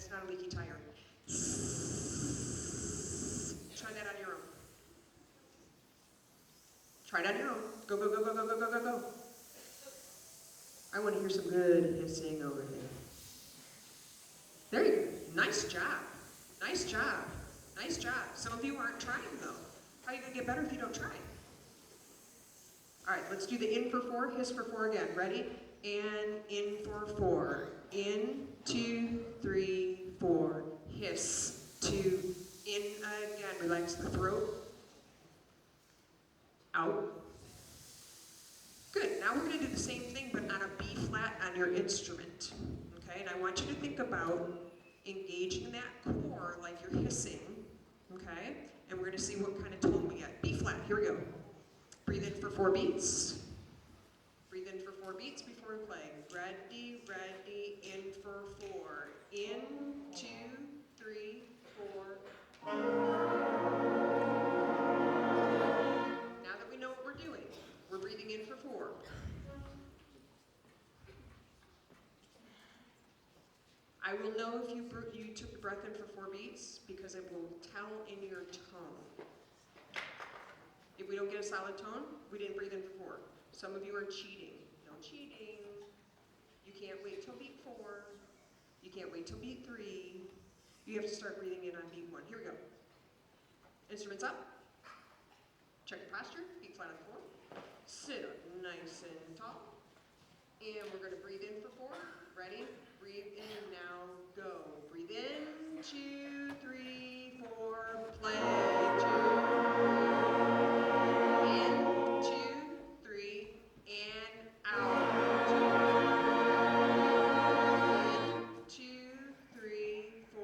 That's not a leaky tire. Try that on your own. Try it on your own. Go, go, go, go, go, go, go, go, go. I want to hear some good hissing over here. There you go. Nice job. Nice job. Nice job. Some of you aren't trying though. How are you going to get better if you don't try? All right, let's do the in for 4, hiss for 4 again. Ready? And in for 4. In, 2, 3, 4. Hiss. 2. In again. Relax the throat. Out. Good. Now we're going to do the same thing, but on a B flat on your instrument. Okay, and I want you to think about engaging that core like you're hissing. Okay, and we're going to see what kind of tone we get. B flat. Here we go. Breathe in for 4 beats. Breathe in for 4 beats before we play. Ready, ready, in for 4. In, 2, 3, 4. Now that we know what we're doing, we're breathing in for 4. I will know if you took the breath in for 4 beats because it will tell in your tone. If we don't get a solid tone, we didn't breathe in for 4. Some of you are cheating. No cheating. You can't wait till beat 4. You can't wait till beat 3. You have to start breathing in on beat 1. Here we go. Instruments up. Check your posture. Feet flat on the floor. Sit up nice and tall. And we're going to breathe in for 4. Ready? Breathe in now. Go. Breathe in. 2, 3, 4. Play. 2, 3. In. 2, 3. And out. 2. In. 2, 3, 4.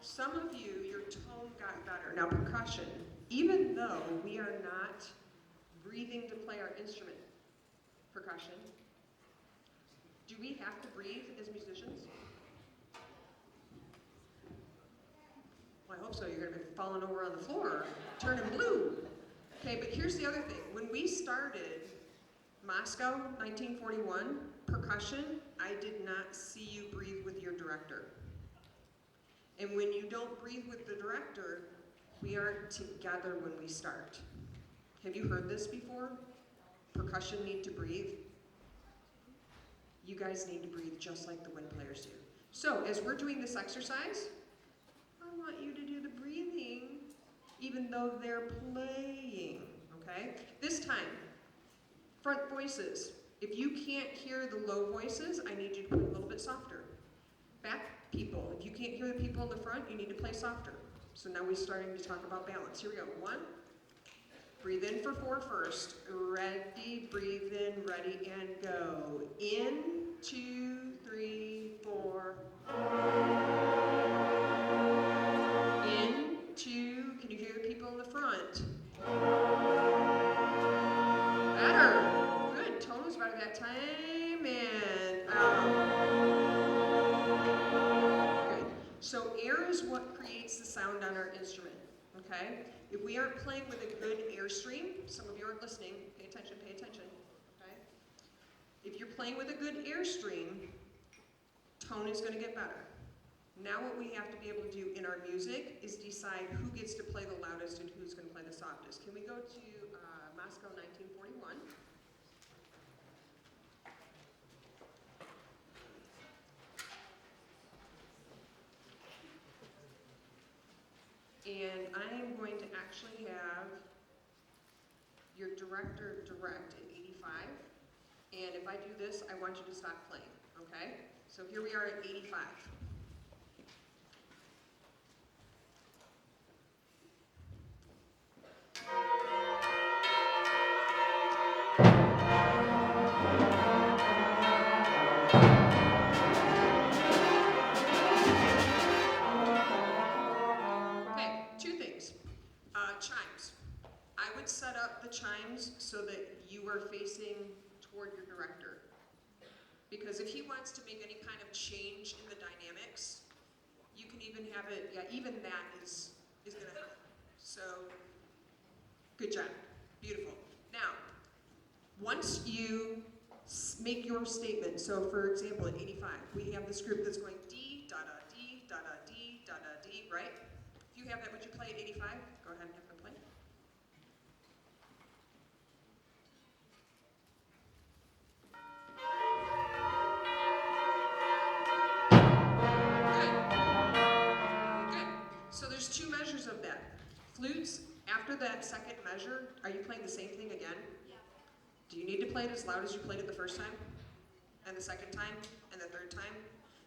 Some of you, your tone got better. Now percussion, even though we are not breathing to play our instrument, percussion, do we have to breathe as musicians? Well, I hope so. You're going to be falling over on the floor, turning blue. Okay, but here's the other thing. When we started Moscow, 1941, percussion, I did not see you breathe with your director. And when you don't breathe with the director, we aren't together when we start. Have you heard this before? Percussion need to breathe. You guys need to breathe just like the wind players do. So as we're doing this exercise, I want you to do the breathing even though they're playing, okay? This time, front voices. If you can't hear the low voices, I need you to play a little bit softer. Back people, if you can't hear the people in the front, you need to play softer. So now we're starting to talk about balance. Here we go. 1. Breathe in for 4 first. Ready, breathe in, ready, and go. In, 2, 3, 4. In, 2. Can you hear the people in the front? Better. Good. Tone was better that time. And good. So air is what creates the sound on our instrument. Okay? If we aren't playing with a good airstream, some of you aren't listening, pay attention, okay? If you're playing with a good airstream, tone is going to get better. Now what we have to be able to do in our music is decide who gets to play the loudest and who's going to play the softest. Can we go to Moscow 1941? And I am going to actually have your director direct at 85. And if I do this, I want you to stop playing, okay? So here we are at 85. Okay, 2 things. Chimes. I would set up the chimes so that you are facing toward your director. Because if he wants to make any kind of change in the dynamics, you can even have it, yeah, even that is going to help. So, good job. Beautiful. Now, once you make your statement. So for example, at 85, we have this group that's going D, da da D, da da D, da da D, right? If you have that, would you play at 85? Go ahead and have them play. Good. Good. So there's two measures of that. Flutes, after that second measure, are you playing the same thing again? Yeah. Do you need to play it as loud as you played it the first time? And the second time? And the third time?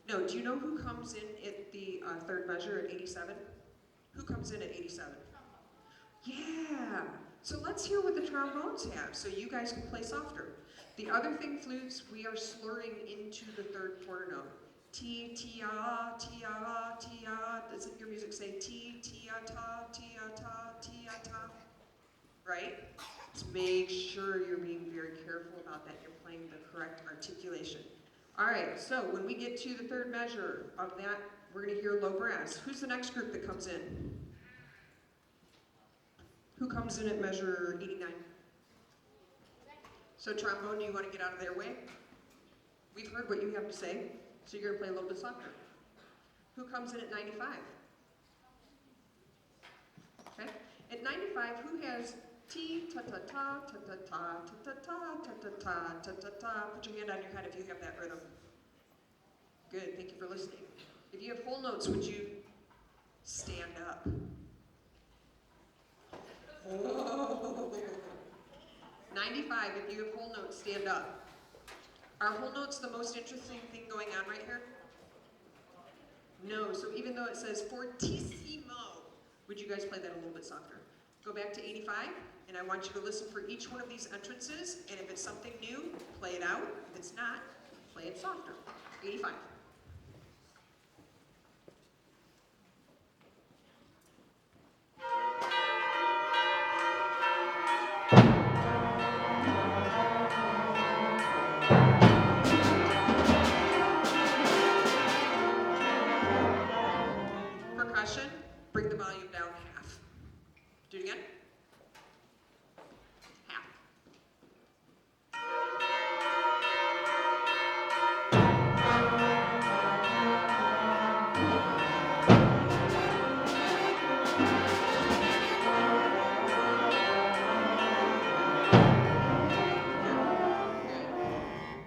No, do you know who comes in at the third measure at 87? Who comes in at 87? Yeah! So let's hear what the trombones have so you guys can play softer. The other thing, flutes, we are slurring into the third quarter note. T, T-ah, T-ah, T-ah. Doesn't your music say T, T-ah-ta, T-ah-ta, T-ah-ta? Right? Let's make sure you're being very careful about that. You're playing the correct articulation. All right, so when we get to the third measure of that, we're going to hear low brass. Who's the next group that comes in? Who comes in at measure 89? So trombone, do you want to get out of their way? We've heard what you have to say, so you're going to play a little bit softer. Who comes in at 95? Okay. At 95, who has T, ta ta ta, ta ta ta, ta ta ta, ta ta ta, ta ta ta. Put your hand on your head if you have that rhythm. Good, thank you for listening. If you have whole notes, would you stand up? Oh. 95, if you have whole notes, stand up. Are whole notes the most interesting thing going on right here? No, so even though it says fortissimo, would you guys play that a little bit softer? Go back to 85, and I want you to listen for each one of these entrances, and if it's something new, play it out. If it's not, play it softer. 85. Percussion, bring the volume down half. Do it again. Half.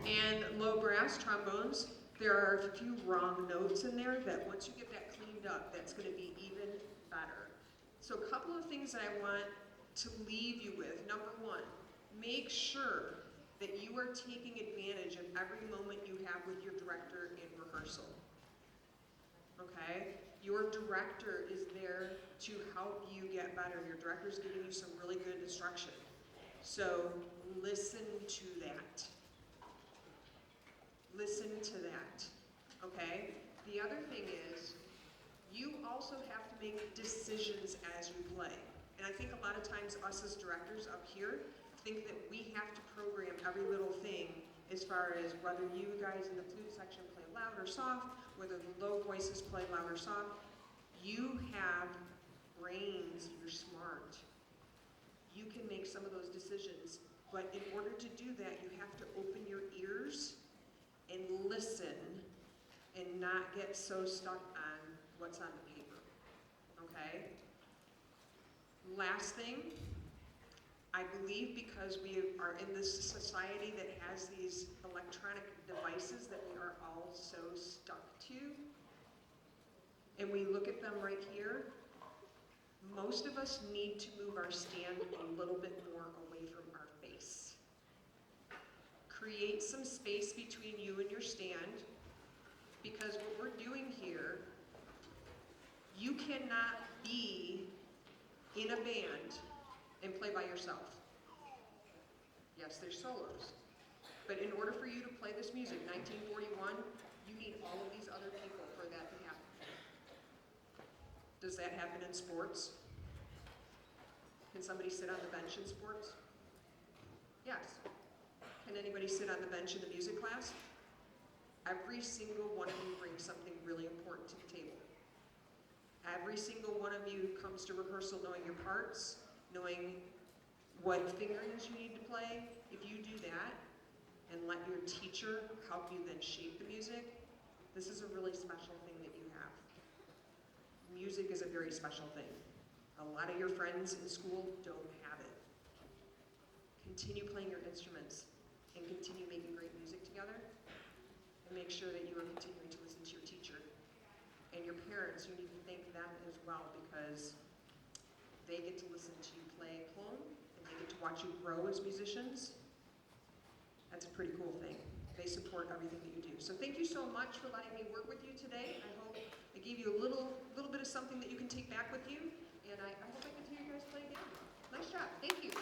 And low brass trombones, there are a few wrong notes in there that once you get that cleaned up, that's going to be even better. So a couple of things that I want to leave you with. Number one, make sure that you are taking advantage of every moment you have with your director in rehearsal. Okay? Your director is there to help you get better. Your director is giving you some really good instruction. So listen to that. Listen to that. Okay? The other thing is, you also have to make decisions as you play. And I think a lot of times us as directors up here think that we have to program every little thing as far as whether you guys in the flute section play loud or soft, whether the low voices play loud or soft. You have brains, you're smart. You can make some of those decisions, but in order to do that, you have to open your ears and listen and not get so stuck on what's on the paper, okay? Last thing, I believe because we are in this society that has these electronic devices that we are all so stuck to, and we look at them right here, most of us need to move our stand a little bit more away from our face. Create some space between you and your stand, because what we're doing here, you cannot be in a band and play by yourself. Yes, there's solos. But in order for you to play this music, 1941, you need all of these other people for that to happen. Does that happen in sports? Can somebody sit on the bench in sports? Yes. Can anybody sit on the bench in the music class? Every single one of you brings something really important to the table. Every single one of you comes to rehearsal knowing your parts, knowing what fingerings you need to play. If you do that, and let your teacher help you then shape the music, this is a really special thing that you have. Music is a very special thing. A lot of your friends in school don't have it. Continue playing your instruments and continue making great music together, and make sure that you are continuing to listen to your teacher. And your parents, you need to thank them as well, because they get to listen to you play at home, and they get to watch you grow as musicians. That's a pretty cool thing. They support everything that you do. So thank you so much for letting me work with you today. I hope I gave you a little bit of something that you can take back with you, and I hope I can hear you guys play again. Nice job. Thank you.